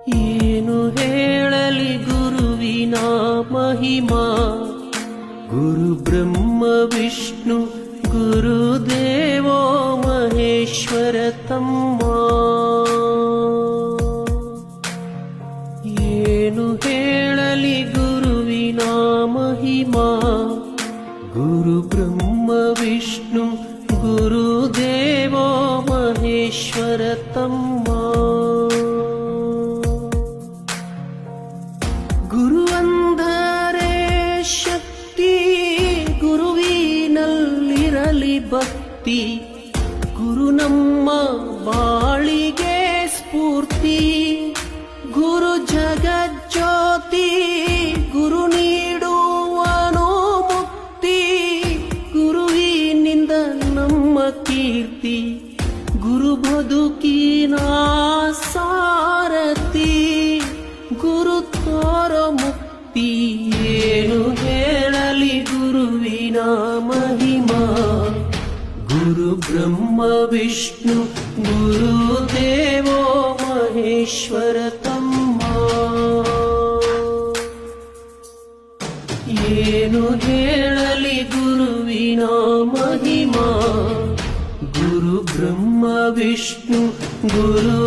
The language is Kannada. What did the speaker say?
ಏನು ಹೇಳಲಿ ಗುರುವಿನ ಮಹಿಮಾ, ಗುರು ಬ್ರಹ್ಮ ವಿಷ್ಣು ಗುರುದೇವೋ ಮಹೇಶ್ವರ ತಮ್ಮ. ಏನು ಹೇಳಲಿ ಗುರುವಿನ ಮಹಿಮಾ, ಗುರು ಬ್ರಹ್ಮ ವಿಷ್ಣು ಗುರುದೇವೋ ಮಹೇಶ್ವರ ತಮ್ಮ. ಗುರುವಂದರೆ ಶಕ್ತಿ, ಗುರುವಿನಲ್ಲಿರಲಿ ಭಕ್ತಿ, ಗುರು ನಮ್ಮ ಬಾಳಿಗೆ ಸ್ಫೂರ್ತಿ. ಗುರು ಜಗಜ್ಯೋತಿ, ಗುರು ನೀಡುವನು ಮುಕ್ತಿ, ಗುರುವಿನಿಂದ ನಮ್ಮ ಕೀರ್ತಿ, ಗುರು ಬದುಕಿನ ಸಾರಥಿ, ಗುರು ತೋರ ಮುಕ್ತಿ. ಏನು ಹೇಳಲಿ ಗುರುವಿನ ಮಹಿಮಾ, ಗುರು ಬ್ರಹ್ಮ ವಿಷ್ಣು ಗುರುದೇವೋ ಮಹೇಶ್ವರ ತಮ್ಮ. ಏನು ಹೇಳಲಿ ಗುರುವಿನ ಮಹಿಮಾ, ಗುರು ಬ್ರಹ್ಮ ವಿಷ್ಣು ಗುರು